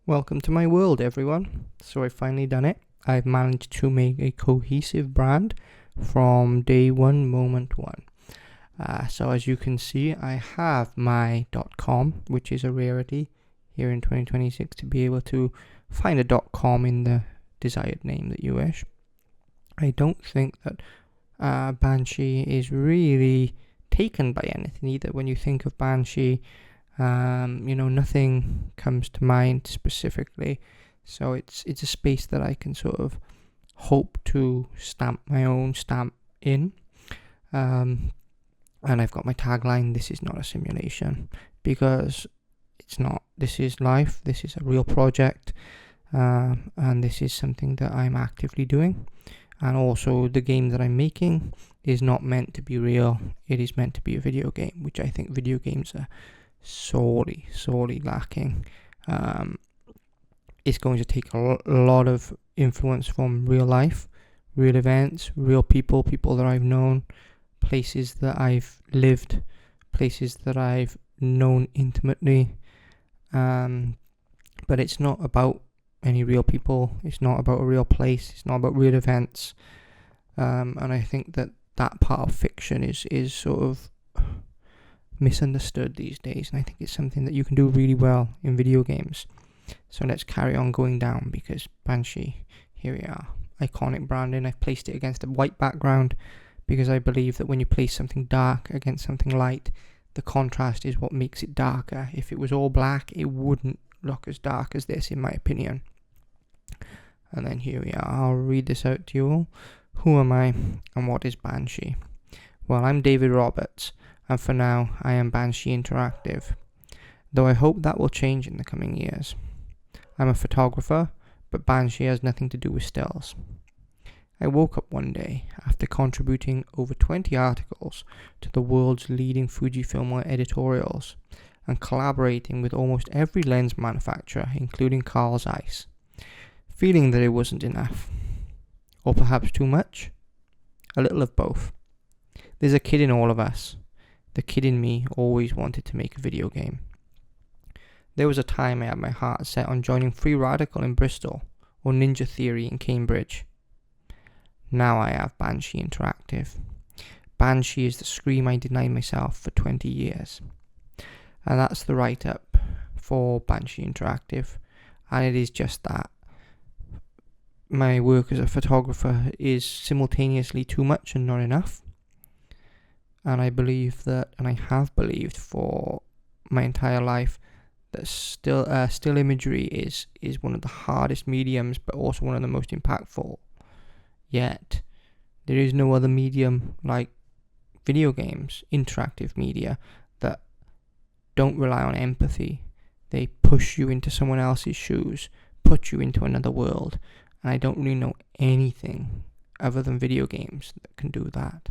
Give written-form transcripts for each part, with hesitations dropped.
Welcome to my world, everyone. So I've finally done it. I've managed to make a cohesive brand from day one, moment one. So as you can see, I have my .com, which is a rarity here in 2026 to be able to find a .com in the desired name that you wish. I don't think that Banshee is really taken by anything either. When you think of Banshee, nothing comes to mind specifically. So it's a space that I can sort of hope to stamp my own stamp in. And I've got my tagline, "This is not a simulation," because it's not. This is life. This is a real project. And this is something that I'm actively doing. And also the game that I'm making is not meant to be real. It is meant to be a video game, which I think video games are sorely lacking. It's going to take a lot of influence from real life, real events, real people that I've known, places that I've lived, places that I've known intimately. But it's not about any real people. It's not about a real place. It's not about real events. And I think that part of fiction is sort of misunderstood these days, and I think it's something that you can do really well in video games. So let's carry on going down, because Banshee, here we are, iconic branding. I've placed it against a white background because I believe that when you place something dark against something light, the contrast is what makes it darker. If it was all black, it wouldn't look as dark as this, in my opinion. And then here we are. I'll read this out to you all. Who am I, and what is Banshee? Well, I'm David Roberts, and for now, I am Banshee Interactive, though I hope that will change in the coming years. I'm a photographer, but Banshee has nothing to do with stills. I woke up one day after contributing over 20 articles to the world's leading Fujifilm editorials and collaborating with almost every lens manufacturer, including Carl Zeiss, feeling that it wasn't enough. Or perhaps too much? A little of both. There's a kid in all of us. The kid in me always wanted to make a video game. There was a time I had my heart set on joining Free Radical in Bristol or Ninja Theory in Cambridge. Now I have Banshee Interactive. Banshee is the scream I denied myself for 20 years. And that's the write-up for Banshee Interactive. And it is just that. My work as a photographer is simultaneously too much and not enough. And I believe that, and I have believed for my entire life, that still imagery is one of the hardest mediums, but also one of the most impactful. Yet, there is no other medium like video games, interactive media, that don't rely on empathy. They push you into someone else's shoes, put you into another world. And I don't really know anything other than video games that can do that.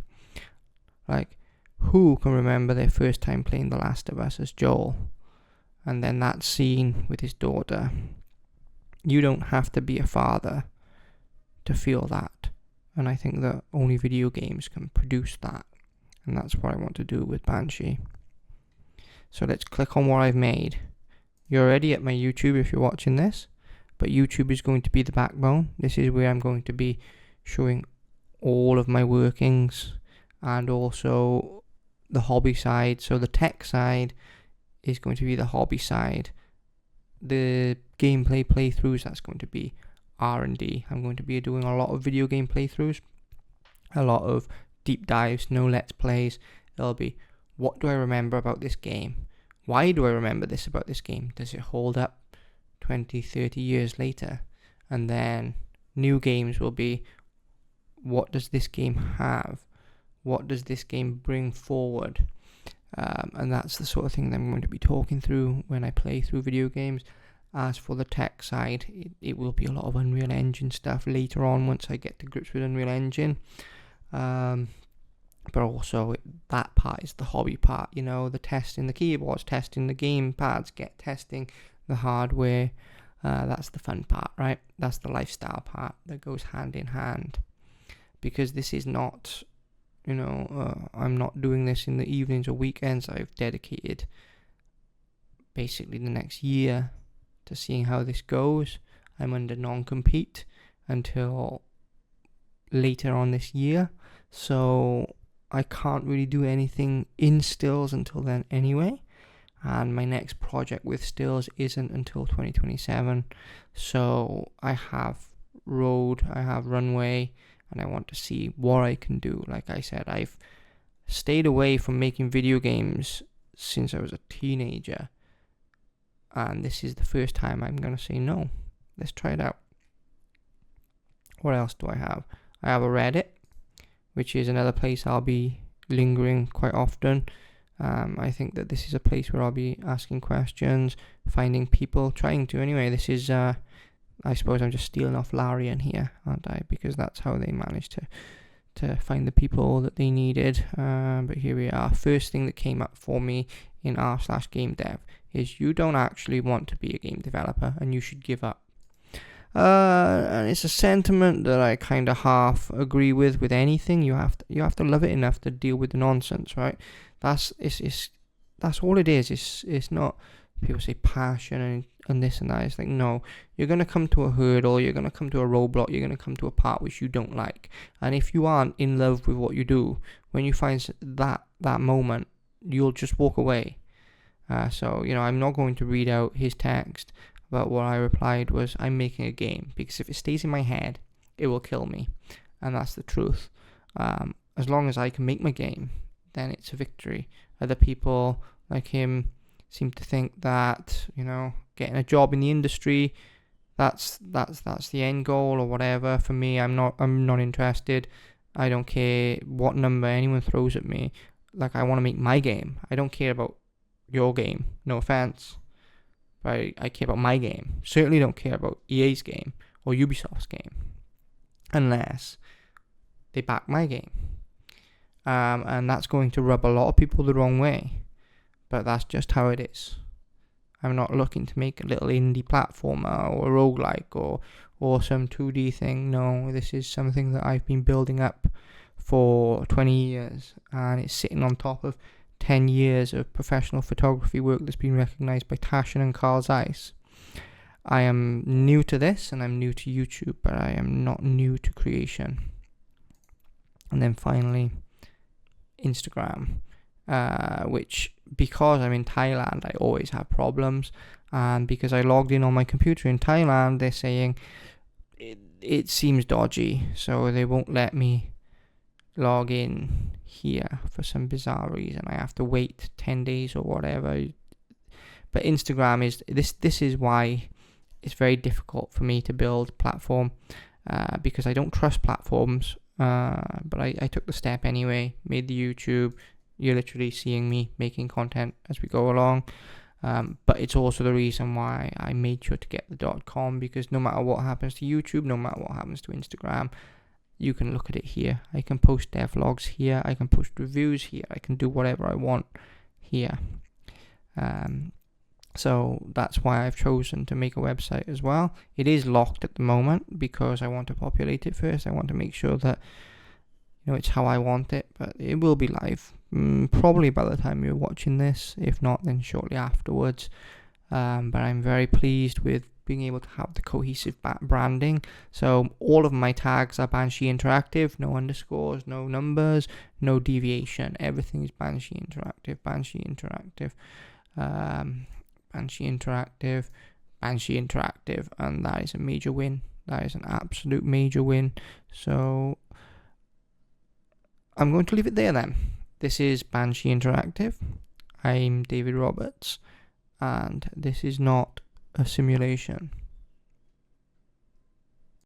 Like, who can remember their first time playing The Last of Us as Joel? And then that scene with his daughter. You don't have to be a father to feel that. And I think that only video games can produce that. And that's what I want to do with Banshee. So let's click on what I've made. You're already at my YouTube if you're watching this. But YouTube is going to be the backbone. This is where I'm going to be showing all of my workings and also the hobby side. So the tech side is going to be the hobby side. The gameplay playthroughs, that's going to be R&D. I'm going to be doing a lot of video game playthroughs, a lot of deep dives, no let's plays. It'll be, what do I remember about this game? Why do I remember this about this game? Does it hold up 20, 30 years later? And then new games will be, what does this game have? What does this game bring forward? And that's the sort of thing that I'm going to be talking through when I play through video games. As for the tech side, it will be a lot of Unreal Engine stuff later on once I get to grips with Unreal Engine. But also that part is the hobby part, the testing the keyboards, testing the game pads, testing the hardware. That's the fun part, right? That's the lifestyle part that goes hand in hand. Because this is not, I'm not doing this in the evenings or weekends. I've dedicated basically the next year to seeing how this goes. I'm under non-compete until later on this year, so I can't really do anything in stills until then anyway. And my next project with stills isn't until 2027, so I have road, I have runway, and I want to see what I can do. Like I said, I've stayed away from making video games since I was a teenager, and this is the first time I'm going to say no. Let's try it out. What else do I have? I have a Reddit, which is another place I'll be lingering quite often. I think that this is a place where I'll be asking questions, finding people, trying to anyway. This is, I suppose I'm just stealing off Larian here, aren't I? Because that's how they managed to find the people that they needed. But here we are. First thing that came up for me in r/game dev is you don't actually want to be a game developer and you should give up. And it's a sentiment that I kind of half agree with anything. You have to love it enough to deal with the nonsense, right? That's all it is. It's not, people say passion and this and that. It's like, no, you're going to come to a hurdle, you're going to come to a roadblock, you're going to come to a part which you don't like. And if you aren't in love with what you do, when you find that moment, you'll just walk away. So, I'm not going to read out his text, but what I replied was, I'm making a game, because if it stays in my head, it will kill me. And that's the truth. As long as I can make my game, then it's a victory. Other people like him seem to think that, getting a job in the industry, that's the end goal or whatever. For me, I'm not interested. I don't care what number anyone throws at me. Like, I want to make my game. I don't care about your game. No offense. But I care about my game. Certainly don't care about EA's game or Ubisoft's game. Unless they back my game. And that's going to rub a lot of people the wrong way. But that's just how it is. I'm not looking to make a little indie platformer or a roguelike or some 2D thing. No, this is something that I've been building up for 20 years. And it's sitting on top of 10 years of professional photography work that's been recognised by Taschen and Carl Zeiss. I am new to this and I'm new to YouTube, but I am not new to creation. And then finally, Instagram, which, because I'm in Thailand, I always have problems, and because I logged in on my computer in Thailand, they're saying it seems dodgy, so they won't let me log in here for some bizarre reason. I have to wait 10 days or whatever. But Instagram is this is why it's very difficult for me to build a platform, because I don't trust platforms. But I took the step anyway, made the YouTube. You're literally seeing me making content as we go along. But it's also the reason why I made sure to get the .com, because no matter what happens to YouTube, no matter what happens to Instagram, you can look at it here. I can post devlogs here. I can post reviews here. I can do whatever I want here. So that's why I've chosen to make a website as well. It is locked at the moment because I want to populate it first. I want to make sure that it's how I want it, but it will be live probably by the time you're watching this. If not, then shortly afterwards. But I'm very pleased with being able to have the cohesive branding. So all of my tags are Banshee Interactive, no underscores, no numbers, no deviation. Everything is Banshee Interactive, Banshee Interactive, Banshee Interactive, Banshee Interactive, and that is a major win. That is an absolute major win. So I'm going to leave it there then. This is Banshee Interactive. I'm David Roberts, and this is not a simulation.